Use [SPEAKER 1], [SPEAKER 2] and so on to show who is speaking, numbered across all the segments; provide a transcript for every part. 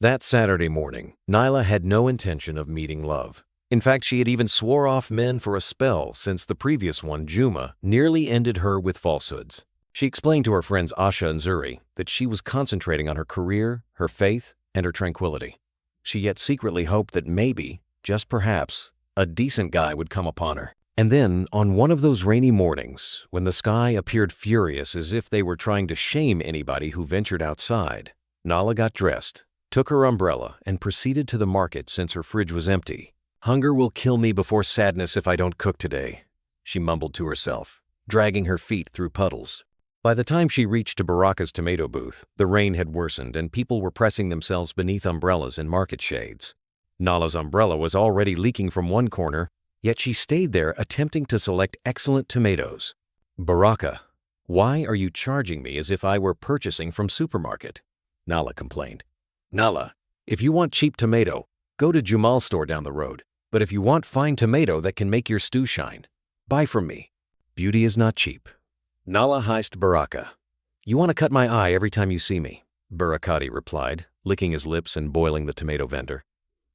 [SPEAKER 1] That Saturday morning, Nyla had no intention of meeting love. In fact, she had even swore off men for a spell since the previous one, Juma, nearly ended her with falsehoods. She explained to her friends Asha and Zuri that she was concentrating on her career, her faith, and her tranquility. She yet secretly hoped that maybe, just perhaps, a decent guy would come upon her. And then, on one of those rainy mornings, when the sky appeared furious as if they were trying to shame anybody who ventured outside, Nyla got dressed, took her umbrella, and proceeded to the market since her fridge was empty. "Hunger will kill me before sadness if I don't cook today," she mumbled to herself, dragging her feet through puddles. By the time she reached to Baraka's tomato booth, the rain had worsened and people were pressing themselves beneath umbrellas in market shades. Nyla's umbrella was already leaking from one corner, yet she stayed there attempting to select excellent tomatoes. "Baraka, why are you charging me as if I were purchasing from supermarket?" Nyla complained. "Nyla, if you want cheap tomato, go to Jumal's store down the road. But if you want fine tomato that can make your stew shine, buy from me. Beauty is not cheap." Nyla hissed Baraka. "You want to cut my eye every time you see me," Barakati replied, licking his lips and boiling the tomato vendor.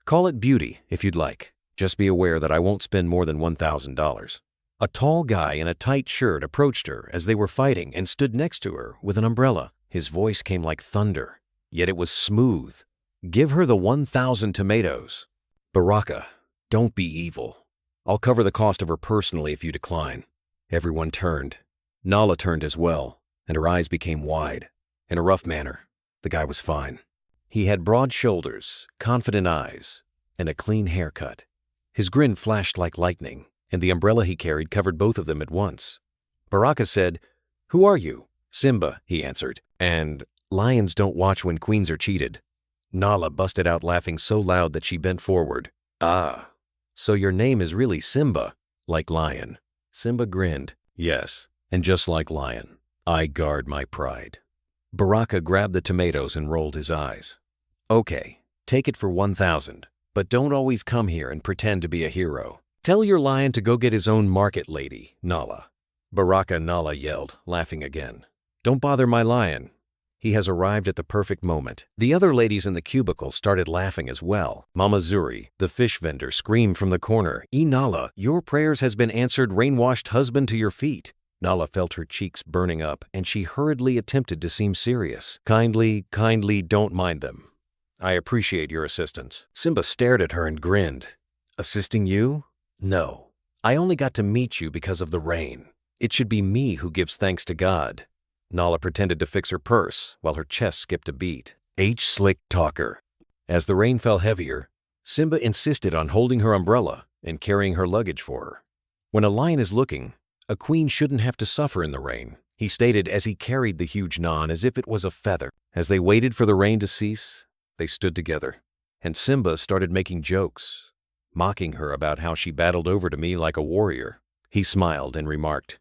[SPEAKER 1] "Call it beauty if you'd like. Just be aware that I won't spend more than $1,000. A tall guy in a tight shirt approached her as they were fighting and stood next to her with an umbrella. His voice came like thunder, yet it was smooth. "Give her the 1,000 tomatoes." "Baraka, don't be evil. I'll cover the cost of her personally if you decline." Everyone turned. Nyla turned as well, and her eyes became wide. In a rough manner, the guy was fine. He had broad shoulders, confident eyes, and a clean haircut. His grin flashed like lightning, and the umbrella he carried covered both of them at once. Baraka said, "Who are you?" "Simba," he answered, "and lions don't watch when queens are cheated." Nyla busted out laughing so loud that she bent forward. "Ah, so your name is really Simba, like lion." Simba grinned. "Yes, and just like lion, I guard my pride." Baraka grabbed the tomatoes and rolled his eyes. "Okay, take it for 1,000, but don't always come here and pretend to be a hero. Tell your lion to go get his own market lady, Nyla." "Baraka," Nyla yelled, laughing again. "Don't bother my lion. He has arrived at the perfect moment." The other ladies in the cubicle started laughing as well. Mama Zuri, the fish vendor, screamed from the corner, Nyla, your prayers has been answered, rain-washed husband to your feet." Nyla felt her cheeks burning up, and she hurriedly attempted to seem serious. Kindly don't mind them. I appreciate your assistance." Simba stared at her and grinned. "Assisting you? No. I only got to meet you because of the rain. It should be me who gives thanks to God." Nyla pretended to fix her purse while her chest skipped a beat. Slick talker. As the rain fell heavier, Simba insisted on holding her umbrella and carrying her luggage for her. "When a lion is looking, a queen shouldn't have to suffer in the rain," he stated as he carried the huge non as if it was a feather. As they waited for the rain to cease, they stood together, and Simba started making jokes, mocking her about how she battled over to me like a warrior. He smiled and remarked,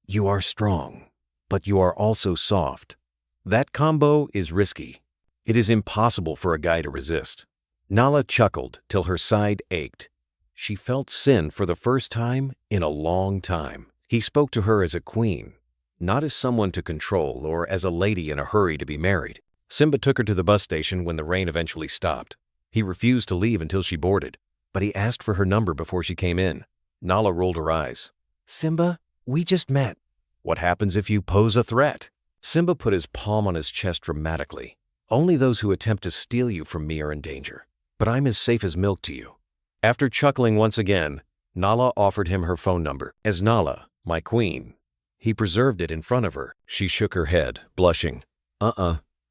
[SPEAKER 1] "You are strong, but you are also soft. That combo is risky. It is impossible for a guy to resist." Nyla chuckled till her side ached. She felt sin for the first time in a long time. He spoke to her as a queen, not as someone to control or as a lady in a hurry to be married. Simba took her to the bus station when the rain eventually stopped. He refused to leave until she boarded, but he asked for her number before she came in. Nyla rolled her eyes. "Simba, we just met. What happens if you pose a threat?" Simba put his palm on his chest dramatically. "Only those who attempt to steal you from me are in danger, but I'm as safe as milk to you." After chuckling once again, Nyla offered him her phone number. As Nyla, my queen, he preserved it in front of her. She shook her head, blushing.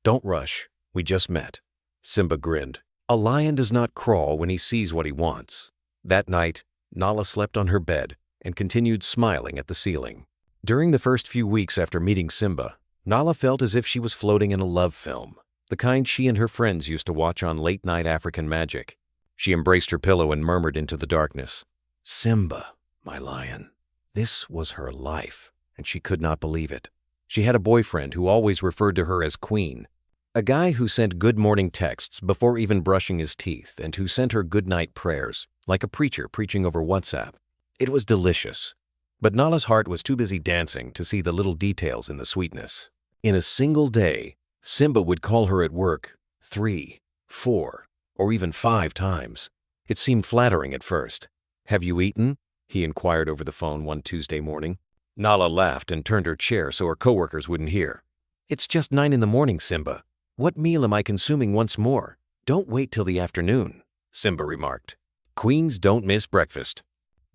[SPEAKER 1] Don't rush. We just met." Simba grinned. A lion does not crawl when he sees what he wants. That night, Nyla slept on her bed and continued smiling at the ceiling. During the first few weeks after meeting Simba, Nyla felt as if she was floating in a love film, the kind she and her friends used to watch on late-night African magic. She embraced her pillow and murmured into the darkness, "Simba, my lion." This was her life, and she could not believe it. She had a boyfriend who always referred to her as Queen, a guy who sent good morning texts before even brushing his teeth and who sent her good-night prayers, like a preacher preaching over WhatsApp. It was delicious. But Nyla's heart was too busy dancing to see the little details in the sweetness. In a single day, Simba would call her at work 3, 4, or even 5 times. It seemed flattering at first. "Have you eaten?" he inquired over the phone one Tuesday morning. Nyla laughed and turned her chair so her coworkers wouldn't hear. "It's just 9 in the morning, Simba. What meal am I consuming once more? Don't wait till the afternoon," Simba remarked. "Queens don't miss breakfast."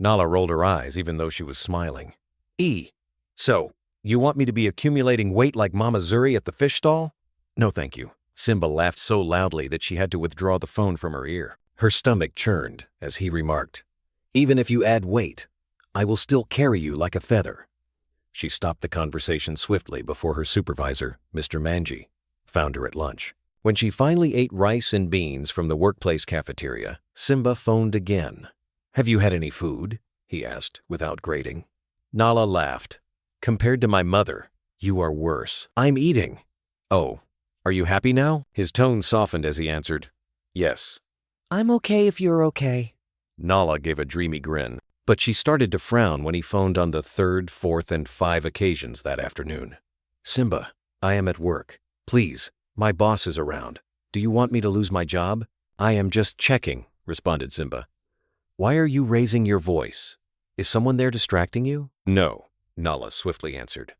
[SPEAKER 1] Nyla rolled her eyes even though she was smiling. So, you want me to be accumulating weight like Mama Zuri at the fish stall?" "No, thank you." Simba laughed so loudly that she had to withdraw the phone from her ear. Her stomach churned as he remarked, "Even if you add weight, I will still carry you like a feather." She stopped the conversation swiftly before her supervisor, Mr. Manji, found her at lunch. When she finally ate rice and beans from the workplace cafeteria, Simba phoned again. "Have you had any food?" he asked without grating. Nyla laughed. "Compared to my mother, you are worse. I'm eating." "Oh, are you happy now?" His tone softened as he answered, "Yes." "I'm okay if you're okay." Nyla gave a dreamy grin, but she started to frown when he phoned on the 3rd, 4th, and 5 occasions that afternoon. "Simba, I am at work. Please, my boss is around. Do you want me to lose my job?" "I am just checking," responded Simba. "Why are you raising your voice? Is someone there distracting you?" "No," Nyla swiftly answered.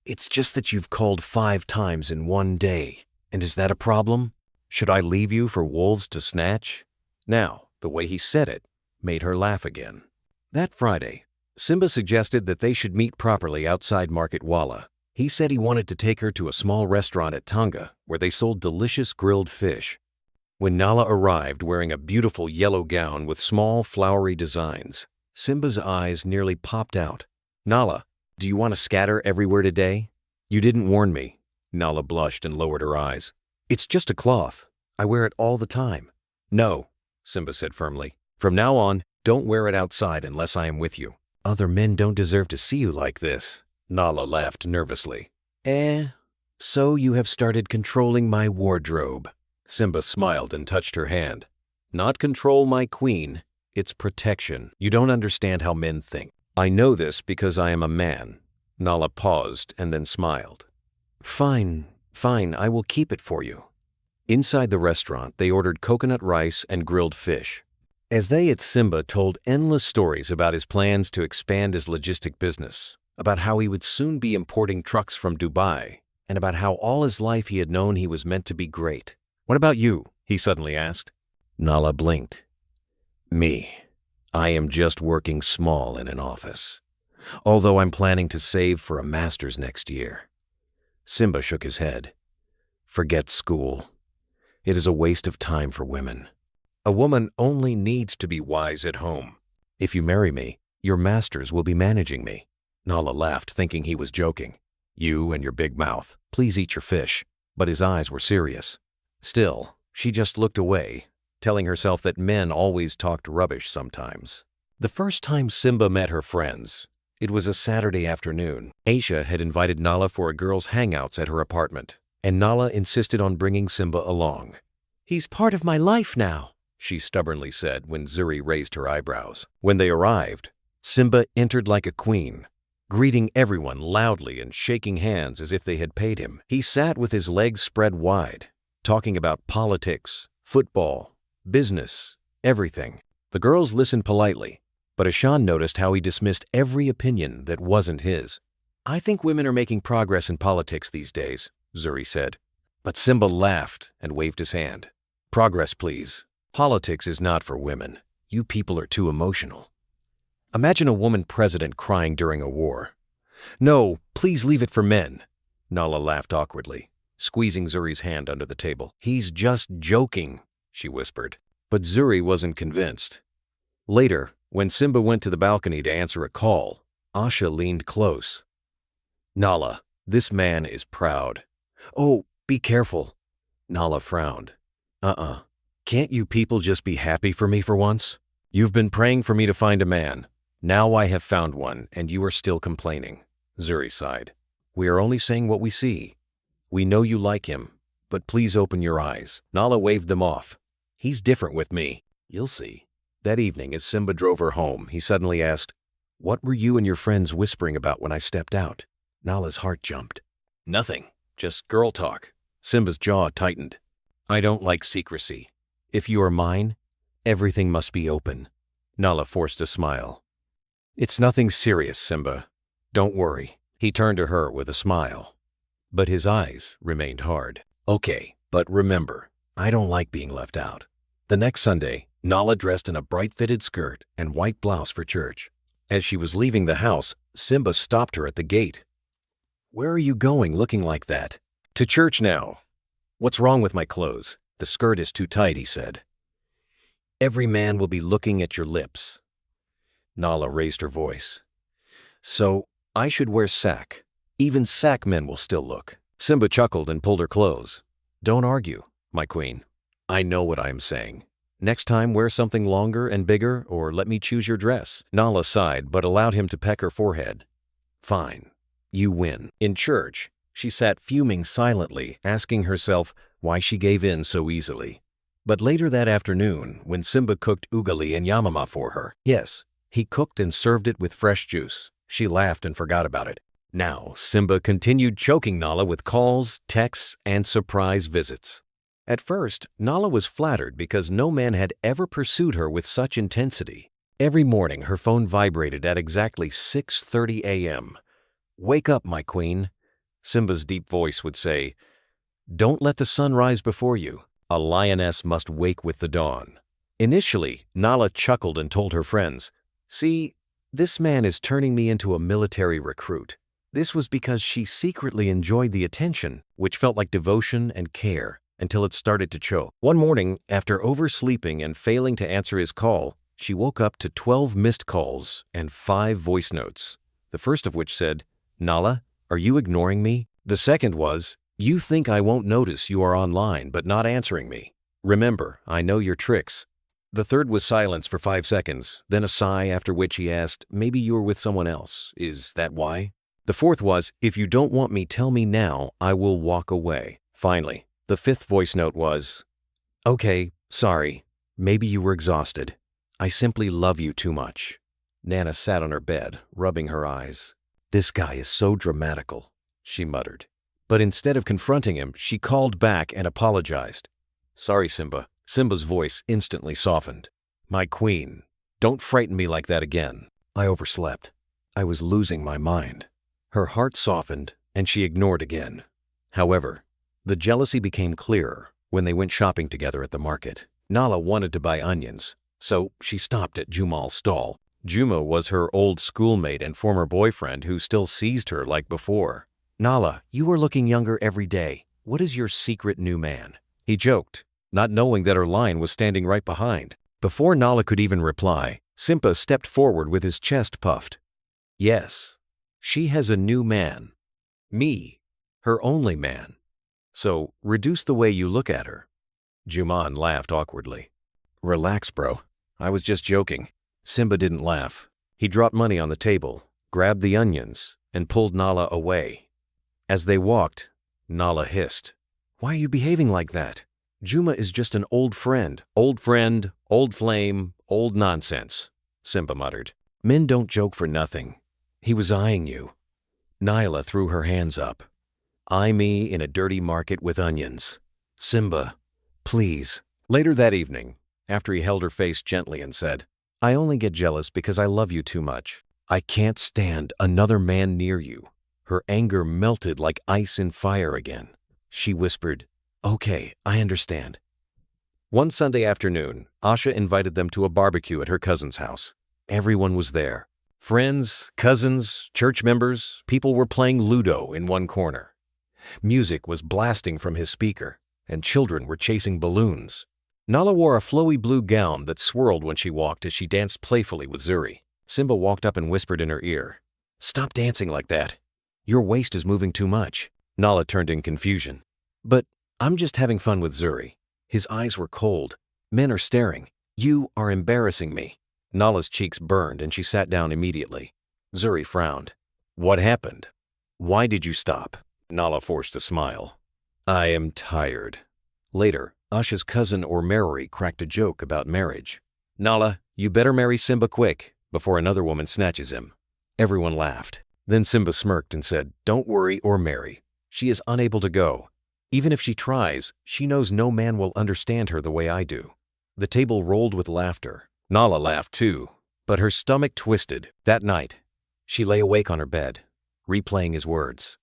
[SPEAKER 1] "It's just that you've called 5 times in one day. And is that a problem? Should I leave you for wolves to snatch?" Now, the way he said it made her laugh again. That Friday, Simba suggested that they should meet properly outside Market Walla. He said he wanted to take her to a small restaurant at Tonga where they sold delicious grilled fish. When Nyla arrived wearing a beautiful yellow gown with small flowery designs, Simba's eyes nearly popped out. "Nyla, do you want to scatter everywhere today?" "You didn't warn me." Nyla blushed and lowered her eyes. "It's just a cloth. I wear it all the time." "No," Simba said firmly. "From now on, don't wear it outside unless I am with you." "Other men don't deserve to see you like this." Nyla laughed nervously. So you have started controlling my wardrobe." Simba smiled and touched her hand. "Not control my queen, it's protection. You don't understand how men think." "I know this because I am a man." Nyla paused and then smiled. Fine, I will keep it for you." Inside the restaurant, they ordered coconut rice and grilled fish. As they at Simba told endless stories about his plans to expand his logistic business, about how he would soon be importing trucks from Dubai, and about how all his life he had known he was meant to be great. "What about you?" he suddenly asked. Nyla blinked. "Me. I am just working small in an office, although I'm planning to save for a master's next year." Simba shook his head. "Forget school. It is a waste of time for women. A woman only needs to be wise at home. If you marry me, your masters will be managing me." Nyla laughed, thinking he was joking. "You and your big mouth. Please eat your fish." But his eyes were serious. Still, she just looked away, telling herself that men always talked rubbish sometimes. The first time Simba met her friends, it was a Saturday afternoon. Aisha had invited Nyla for a girls' hangouts at her apartment, and Nyla insisted on bringing Simba along. "He's part of my life now," she stubbornly said when Zuri raised her eyebrows. When they arrived, Simba entered like a queen, greeting everyone loudly and shaking hands as if they had paid him. He sat with his legs spread wide, talking about politics, football, business, everything. The girls listened politely, but Ashan noticed how he dismissed every opinion that wasn't his. "I think women are making progress in politics these days," Zuri said. But Simba laughed and waved his hand. "Progress, please. Politics is not for women. You people are too emotional. Imagine a woman president crying during a war." "No, please leave it for men." Nyla laughed awkwardly, squeezing Zuri's hand under the table. "He's just joking," she whispered. But Zuri wasn't convinced. Later, when Simba went to the balcony to answer a call, Asha leaned close. "Nyla, this man is proud." "Oh, be careful." Nyla frowned. Can't you people just be happy for me for once? You've been praying for me to find a man. Now I have found one, and you are still complaining." Zuri sighed. "We are only saying what we see. We know you like him, but please open your eyes." Nyla waved them off. "He's different with me. You'll see." That evening, as Simba drove her home, he suddenly asked, "What were you and your friends whispering about when I stepped out?" Nyla's heart jumped. "Nothing. Just girl talk." Simba's jaw tightened. I don't like secrecy. If you are mine, everything must be open. Nyla forced a smile. It's nothing serious, Simba. Don't worry. He turned to her with a smile. But his eyes remained hard. Okay, but remember, I don't like being left out. The next Sunday, Nyla dressed in a bright-fitted skirt and white blouse for church. As she was leaving the house, Simba stopped her at the gate. Where are you going looking like that? To church now. What's wrong with my clothes? The skirt is too tight, he said. Every man will be looking at your lips. Nyla raised her voice. So, I should wear sack. Even sack men will still look. Simba chuckled and pulled her clothes. Don't argue, my queen. I know what I am saying. Next time wear something longer and bigger, or let me choose your dress. Nyla sighed, but allowed him to peck her forehead. Fine. You win. In church, she sat fuming silently, asking herself why she gave in so easily. But later that afternoon, when Simba cooked ugali and yamama for her, yes, he cooked and served it with fresh juice, she laughed and forgot about it. Now, Simba continued choking Nyla with calls, texts, and surprise visits. At first, Nyla was flattered because no man had ever pursued her with such intensity. Every morning, her phone vibrated at exactly 6:30 a.m. Wake up, my queen. Simba's deep voice would say, Don't let the sun rise before you. A lioness must wake with the dawn. Initially, Nyla chuckled and told her friends, See, this man is turning me into a military recruit. This was because she secretly enjoyed the attention, which felt like devotion and care, until it started to choke. One morning, after oversleeping and failing to answer his call, she woke up to 12 missed calls and 5 voice notes. The first of which said, Nyla, are you ignoring me? The second was, You think I won't notice you are online but not answering me. Remember, I know your tricks. The third was silence for 5 seconds, then a sigh after which he asked, Maybe you're with someone else. Is that why? The fourth was, If you don't want me, tell me now, I will walk away. Finally, the fifth voice note was, Okay, sorry. Maybe you were exhausted. I simply love you too much. Nana sat on her bed, rubbing her eyes. This guy is so dramatical, she muttered. But instead of confronting him, she called back and apologized. Sorry, Simba. Simba's voice instantly softened. My queen, don't frighten me like that again. I overslept. I was losing my mind. Her heart softened, and she ignored again. However, the jealousy became clearer when they went shopping together at the market. Nyla wanted to buy onions, so she stopped at Jumal's stall. Juma was her old schoolmate and former boyfriend who still seized her like before. Nyla, you are looking younger every day. What is your secret new man? He joked, not knowing that her lion was standing right behind. Before Nyla could even reply, Simba stepped forward with his chest puffed. Yes, she has a new man. Me, her only man. So reduce the way you look at her. Juman laughed awkwardly. Relax, bro. I was just joking. Simba didn't laugh. He dropped money on the table, grabbed the onions, and pulled Nyla away. As they walked, Nyla hissed. Why are you behaving like that? Juma is just an old friend. Old friend, old flame, old nonsense, Simba muttered. Men don't joke for nothing. He was eyeing you. Nyla threw her hands up. Eye me in a dirty market with onions. Simba, please. Later that evening, after he held her face gently and said, I only get jealous because I love you too much. I can't stand another man near you. Her anger melted like ice in fire again. She whispered, Okay, I understand. One Sunday afternoon, Asha invited them to a barbecue at her cousin's house. Everyone was there. Friends, cousins, church members, people were playing Ludo in one corner. Music was blasting from his speaker, and children were chasing balloons. Nyla wore a flowy blue gown that swirled when she walked as she danced playfully with Zuri. Simba walked up and whispered in her ear, Stop dancing like that. Your waist is moving too much. Nyla turned in confusion. But I'm just having fun with Zuri. His eyes were cold. Men are staring. You are embarrassing me. Nyla's cheeks burned and she sat down immediately. Zuri frowned. What happened? Why did you stop? Nyla forced a smile. I am tired. Later, Asha's cousin Ormerori cracked a joke about marriage. Nyla, you better marry Simba quick, before another woman snatches him. Everyone laughed. Then Simba smirked and said, Don't worry or marry. She is unable to go. Even if she tries, she knows no man will understand her the way I do." The table rolled with laughter. Nyla laughed too, but her stomach twisted. That night, she lay awake on her bed, replaying his words.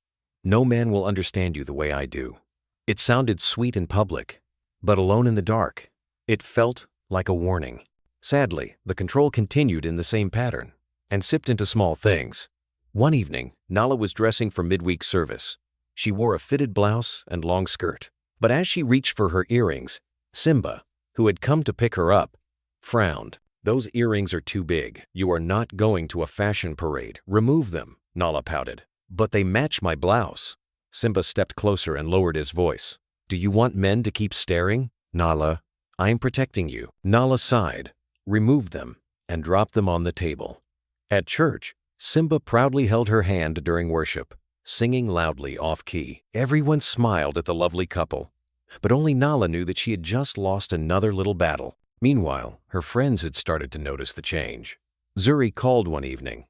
[SPEAKER 1] "No man will understand you the way I do." It sounded sweet in public, but alone in the dark, it felt like a warning. Sadly, the control continued in the same pattern and sipped into small things. One evening, Nyla was dressing for midweek service. She wore a fitted blouse and long skirt. But as she reached for her earrings, Simba, who had come to pick her up, frowned. "Those earrings are too big. You are not going to a fashion parade. Remove them," Nyla pouted. "But they match my blouse." Simba stepped closer and lowered his voice. "Do you want men to keep staring? Nyla, I'm protecting you." Nyla sighed, removed them, and dropped them on the table. At church, Simba proudly held her hand during worship, singing loudly off-key. Everyone smiled at the lovely couple, but only Nyla knew that she had just lost another little battle. Meanwhile, her friends had started to notice the change. Zuri called one evening.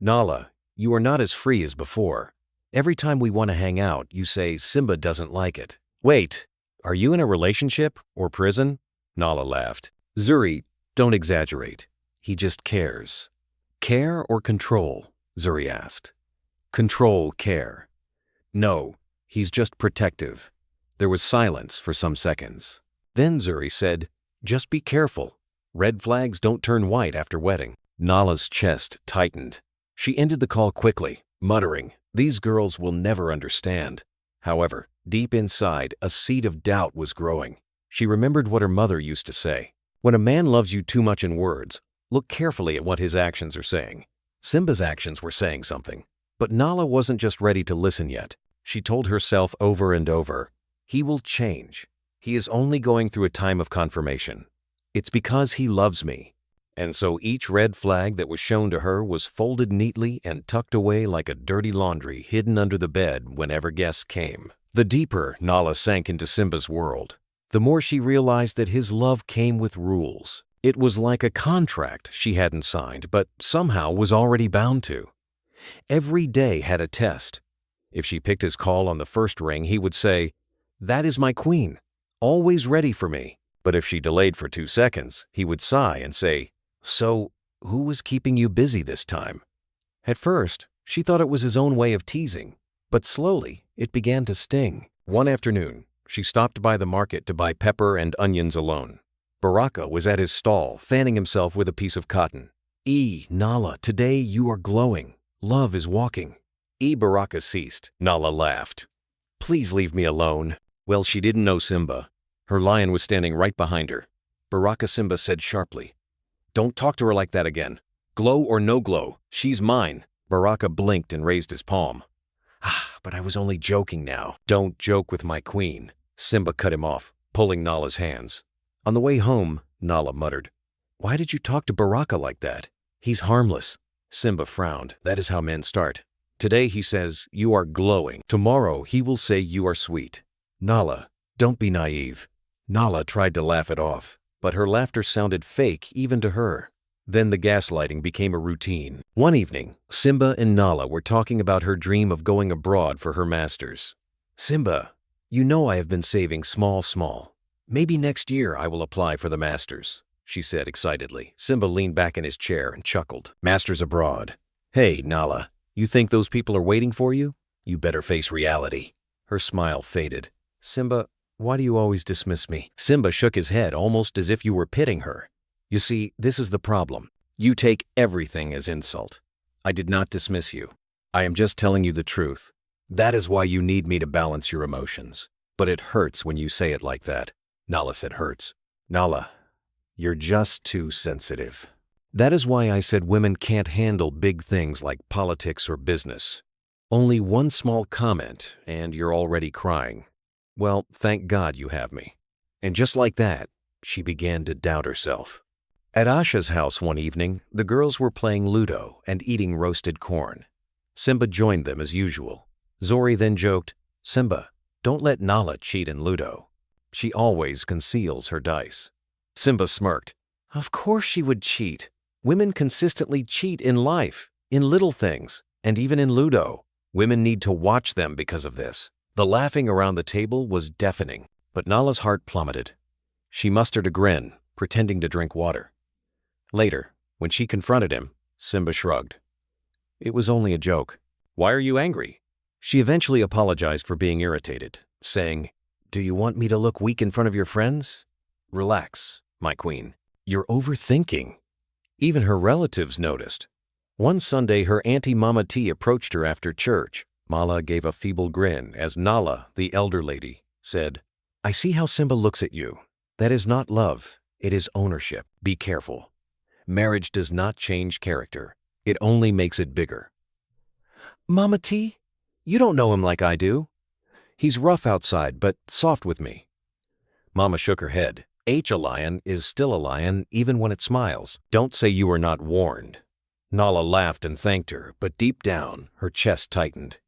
[SPEAKER 1] "Nyla, you are not as free as before. Every time we want to hang out, you say Simba doesn't like it." "Wait, are you in a relationship or prison?" Nyla laughed. "Zuri, don't exaggerate. He just cares." "Care or control?" Zuri asked. "Control, care." "No, he's just protective." There was silence for some seconds. Then Zuri said, "Just be careful. Red flags don't turn white after wedding." Nyla's chest tightened. She ended the call quickly, muttering, "These girls will never understand." However, deep inside, a seed of doubt was growing. She remembered what her mother used to say. "When a man loves you too much in words, look carefully at what his actions are saying." Simba's actions were saying something, but Nyla wasn't just ready to listen yet. She told herself over and over, "He will change. He is only going through a time of confirmation. It's because he loves me." And so each red flag that was shown to her was folded neatly and tucked away like a dirty laundry hidden under the bed whenever guests came. The deeper Nyla sank into Simba's world, the more she realized that his love came with rules. It was like a contract she hadn't signed, but somehow was already bound to. Every day had a test. If she picked his call on the first ring, he would say, "That is my queen, always ready for me." But if she delayed for 2 seconds, he would sigh and say, "So, who was keeping you busy this time?" At first, she thought it was his own way of teasing, but slowly it began to sting. One afternoon, she stopped by the market to buy pepper and onions alone. Baraka was at his stall, fanning himself with a piece of cotton. Nyla, today you are glowing. Love is walking." Baraka ceased. Nyla laughed. "Please leave me alone." Well, she didn't know Simba. Her lion was standing right behind her. Baraka Simba said sharply, "Don't talk to her like that again. Glow or no glow, she's mine." Baraka blinked and raised his palm. But I was only joking now." "Don't joke with my queen." Simba cut him off, pulling Nyla's hands. On the way home, Nyla muttered, "Why did you talk to Baraka like that? He's harmless." Simba frowned. "That is how men start. Today he says, 'You are glowing.' Tomorrow he will say, 'You are sweet.' Nyla, don't be naive." Nyla tried to laugh it off, but her laughter sounded fake even to her. Then the gaslighting became a routine. One evening, Simba and Nyla were talking about her dream of going abroad for her masters. "Simba, you know I have been saving small. Maybe next year I will apply for the masters," she said excitedly. Simba leaned back in his chair and chuckled. "Masters abroad. Hey, Nyla, you think those people are waiting for you? You better face reality." Her smile faded. "Simba, why do you always dismiss me?" Simba shook his head almost as if you were pitting her. "You see, this is the problem. You take everything as insult. I did not dismiss you. I am just telling you the truth. That is why you need me to balance your emotions. But it hurts when you say it like that." Nyla said hurts. "Nyla, you're just too sensitive." "That is why I said women can't handle big things like politics or business. Only one small comment and you're already crying. Well, thank God you have me." And just like that, she began to doubt herself. At Asha's house one evening, the girls were playing Ludo and eating roasted corn. Simba joined them as usual. Zori then joked, "Simba, don't let Nyla cheat in Ludo. She always conceals her dice." Simba smirked. "Of course she would cheat. Women consistently cheat in life, in little things, and even in Ludo. Women need to watch them because of this." The laughing around the table was deafening, but Nyla's heart plummeted. She mustered a grin, pretending to drink water. Later, when she confronted him, Simba shrugged. It was only a joke. Why are you angry? She eventually apologized for being irritated, saying, Do you want me to look weak in front of your friends? Relax, my queen. You're overthinking. Even her relatives noticed. One Sunday, her auntie Mama T approached her after church. Mala gave a feeble grin as Nyla, the elder lady, said, I see how Simba looks at you. That is not love. It is ownership. Be careful. Marriage does not change character. It only makes it bigger. Mama T, you don't know him like I do. He's rough outside, but soft with me. Mama shook her head. A lion is still a lion even when it smiles. Don't say you were not warned. Nyla laughed and thanked her, but deep down, her chest tightened.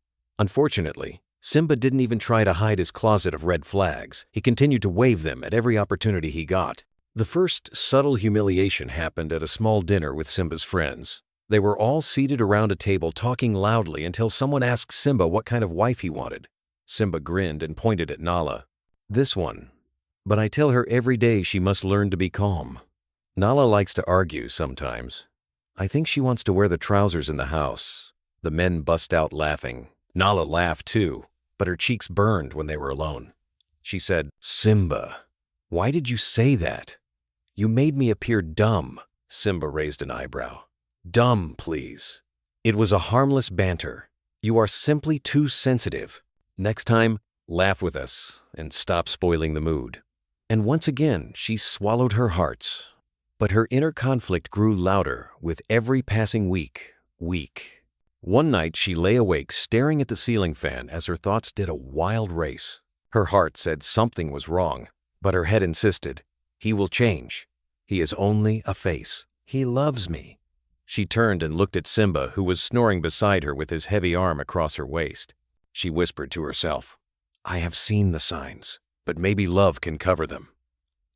[SPEAKER 1] Unfortunately, Simba didn't even try to hide his closet of red flags. He continued to wave them at every opportunity he got. The first subtle humiliation happened at a small dinner with Simba's friends. They were all seated around a table talking loudly until someone asked Simba what kind of wife he wanted. Simba grinned and pointed at Nyla. This one. But I tell her every day she must learn to be calm. Nyla likes to argue sometimes. I think she wants to wear the trousers in the house. The men bust out laughing. Nyla laughed too, but her cheeks burned when they were alone. She said, Simba, why did you say that? You made me appear dumb. Simba raised an eyebrow. Dumb, please. It was a harmless banter. You are simply too sensitive. Next time, laugh with us and stop spoiling the mood. And once again, she swallowed her hearts. But her inner conflict grew louder with every passing week. One night, she lay awake staring at the ceiling fan as her thoughts did a wild race. Her heart said something was wrong, but her head insisted, he will change. He is only a face. He loves me. She turned and looked at Simba, who was snoring beside her with his heavy arm across her waist. She whispered to herself, I have seen the signs, but maybe love can cover them.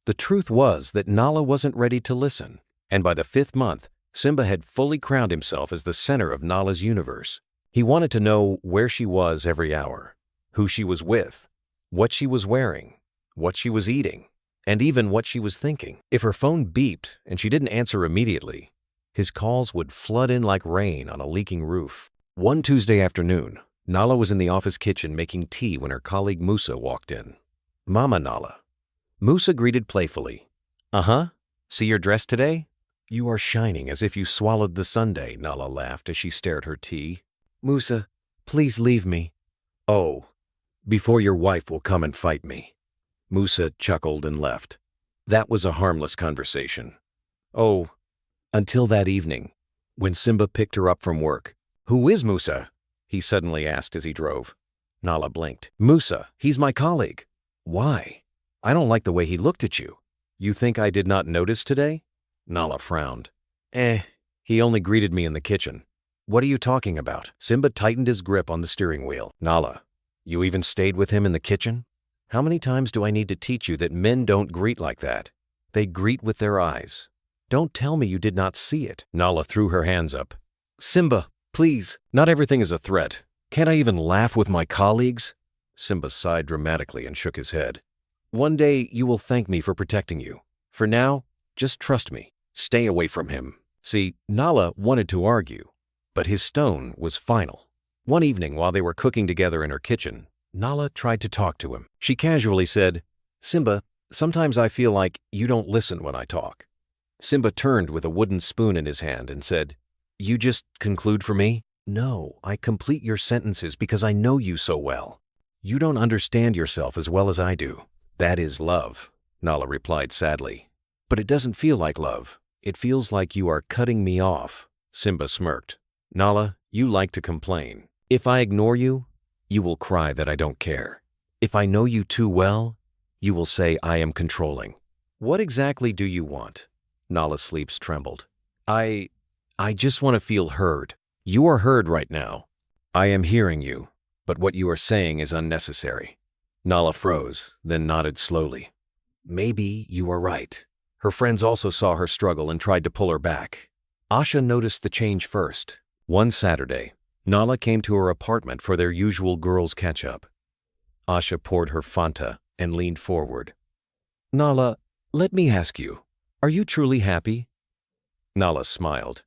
[SPEAKER 1] The truth was that Nyla wasn't ready to listen, and by the 5th month, Simba had fully crowned himself as the center of Nyla's universe. He wanted to know where she was every hour, who she was with, what she was wearing, what she was eating, and even what she was thinking. If her phone beeped and she didn't answer immediately, his calls would flood in like rain on a leaking roof. One Tuesday afternoon, Nyla was in the office kitchen making tea when her colleague Musa walked in. Mama Nyla. Musa greeted playfully. Uh-huh. See your dress today? You are shining as if you swallowed the sundae, Nyla laughed as she stirred her tea. Musa, please leave me. Oh, before your wife will come and fight me. Musa chuckled and left. That was a harmless conversation. Oh, until that evening, when Simba picked her up from work. Who is Musa? He suddenly asked as he drove. Nyla blinked. Musa, he's my colleague. Why? I don't like the way he looked at you. You think I did not notice today? Nyla frowned. He only greeted me in the kitchen. What are you talking about? Simba tightened his grip on the steering wheel. Nyla, you even stayed with him in the kitchen? How many times do I need to teach you that men don't greet like that? They greet with their eyes. Don't tell me you did not see it. Nyla threw her hands up. Simba, please. Not everything is a threat. Can't I even laugh with my colleagues? Simba sighed dramatically and shook his head. One day you will thank me for protecting you. For now, just trust me. Stay away from him. See, Nyla wanted to argue, but his stone was final. One evening while they were cooking together in her kitchen, Nyla tried to talk to him. She casually said, Simba, sometimes I feel like you don't listen when I talk. Simba turned with a wooden spoon in his hand and said, You just conclude for me? No, I complete your sentences because I know you so well. You don't understand yourself as well as I do. That is love, Nyla replied sadly. But it doesn't feel like love. It feels like you are cutting me off. Simba smirked. Nyla, you like to complain. If I ignore you, you will cry that I don't care. If I know you too well, you will say I am controlling. What exactly do you want? Nyla's sleeps trembled. I just want to feel heard. You are heard right now. I am hearing you, but what you are saying is unnecessary. Nyla froze, then nodded slowly. Maybe you are right. Her friends also saw her struggle and tried to pull her back. Asha noticed the change first. One Saturday, Nyla came to her apartment for their usual girls' catch-up. Asha poured her Fanta and leaned forward. Nyla, let me ask you, are you truly happy? Nyla smiled.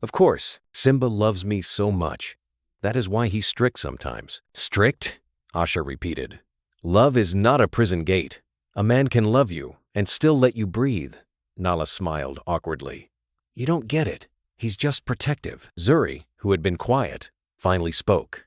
[SPEAKER 1] Of course, Simba loves me so much. That is why he's strict sometimes. Strict? Asha repeated. Love is not a prison gate. A man can love you and still let you breathe. Nyla smiled awkwardly. You don't get it. He's just protective. Zuri, who had been quiet, finally spoke.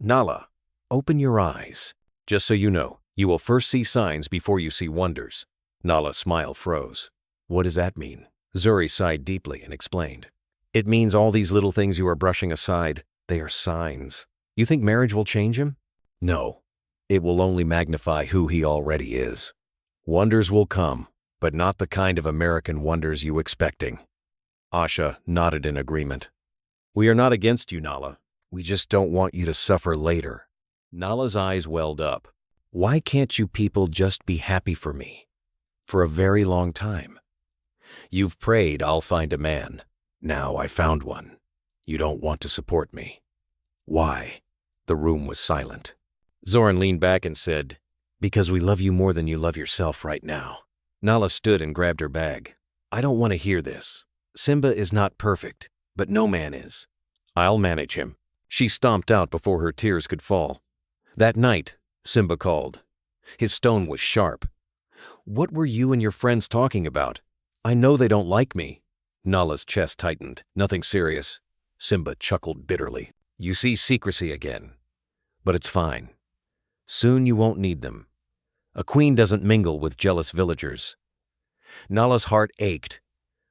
[SPEAKER 1] Nyla, open your eyes. Just so you know, you will first see signs before you see wonders. Nyla's smile froze. What does that mean? Zuri sighed deeply and explained. It means all these little things you are brushing aside, they are signs. You think marriage will change him? No. It will only magnify who he already is. Wonders will come, but not the kind of American wonders you expecting. Asha nodded in agreement. We are not against you, Nyla. We just don't want you to suffer later. Nyla's eyes welled up. Why can't you people just be happy for me? For a very long time. You've prayed I'll find a man. Now I found one. You don't want to support me. Why? The room was silent. Zoran leaned back and said, Because we love you more than you love yourself right now. Nyla stood and grabbed her bag. I don't want to hear this. Simba is not perfect, but no man is. I'll manage him. She stomped out before her tears could fall. That night, Simba called. His tone was sharp. What were you and your friends talking about? I know they don't like me. Nyla's chest tightened. Nothing serious. Simba chuckled bitterly. You see secrecy again. But it's fine. Soon you won't need them. A queen doesn't mingle with jealous villagers. Nyla's heart ached,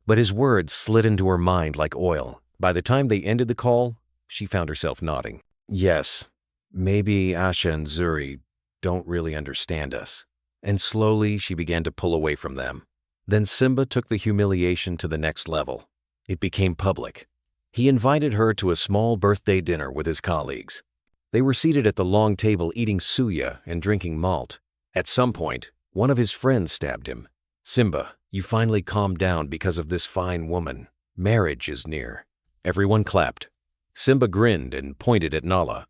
[SPEAKER 1] but his words slid into her mind like oil. By the time they ended the call, she found herself nodding. Yes, maybe Asha and Zuri don't really understand us. And slowly she began to pull away from them. Then Simba took the humiliation to the next level. It became public. He invited her to a small birthday dinner with his colleagues. They were seated at the long table eating suya and drinking malt. At some point, one of his friends stabbed him. Simba, you finally calmed down because of this fine woman. Marriage is near. Everyone clapped. Simba grinned and pointed at Nyla.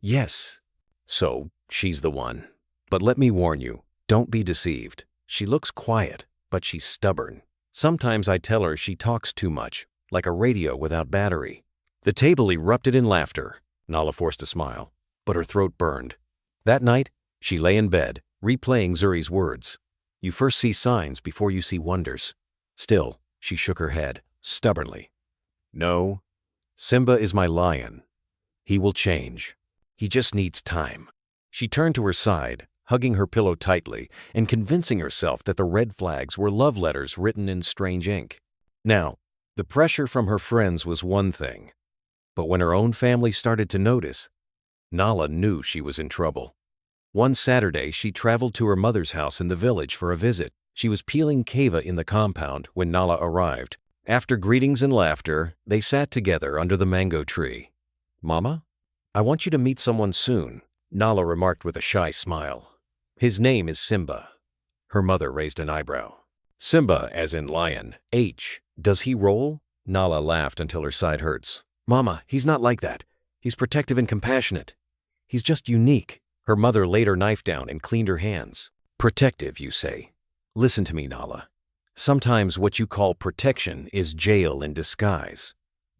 [SPEAKER 1] Yes. So, she's the one. But let me warn you, don't be deceived. She looks quiet, but she's stubborn. Sometimes I tell her she talks too much, like a radio without battery. The table erupted in laughter. Nyla forced a smile, but her throat burned. That night, she lay in bed, replaying Zuri's words. You first see signs before you see wonders. Still, she shook her head, stubbornly. No, Simba is my lion. He will change. He just needs time. She turned to her side, hugging her pillow tightly and convincing herself that the red flags were love letters written in strange ink. Now, the pressure from her friends was one thing, but when her own family started to notice, Nyla knew she was in trouble. One Saturday, she traveled to her mother's house in the village for a visit. She was peeling kava in the compound when Nyla arrived. After greetings and laughter, they sat together under the mango tree. Mama, I want you to meet someone soon, Nyla remarked with a shy smile. His name is Simba. Her mother raised an eyebrow. Simba, as in lion. H. Does he roll? Nyla laughed until her side hurts. Mama, he's not like that. He's protective and compassionate. He's just unique. Her mother laid her knife down and cleaned her hands. Protective, you say? Listen to me, Nyla. Sometimes what you call protection is jail in disguise.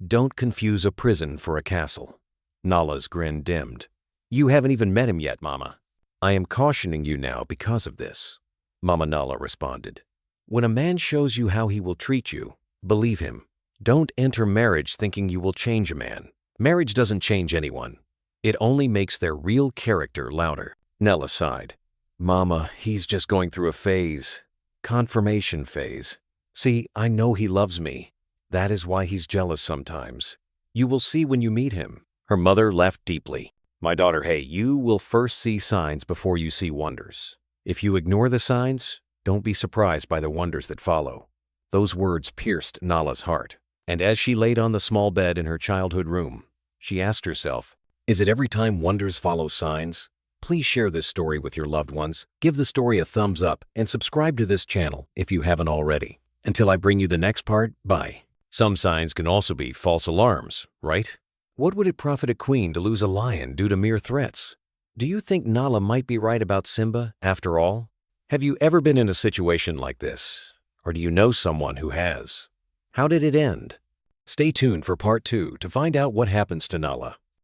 [SPEAKER 1] Don't confuse a prison for a castle. Nyla's grin dimmed. You haven't even met him yet, Mama. I am cautioning you now because of this. Mama Nyla responded. When a man shows you how he will treat you, believe him. Don't enter marriage thinking you will change a man. Marriage doesn't change anyone. It only makes their real character louder. Nyla sighed. Mama, he's just going through a phase. Confirmation phase. See, I know he loves me. That is why he's jealous sometimes. You will see when you meet him. Her mother laughed deeply. My daughter, hey, you will first see signs before you see wonders. If you ignore the signs, don't be surprised by the wonders that follow. Those words pierced Nyla's heart. And as she laid on the small bed in her childhood room, she asked herself, is it every time wonders follow signs? Please share this story with your loved ones, give the story a thumbs up, and subscribe to this channel if you haven't already. Until I bring you the next part, bye. Some signs can also be false alarms, right? What would it profit a queen to lose a lion due to mere threats? Do you think Nyla might be right about Simba, after all? Have you ever been in a situation like this? Or do you know someone who has? How did it end? Stay tuned for part 2 to find out what happens to Nyla.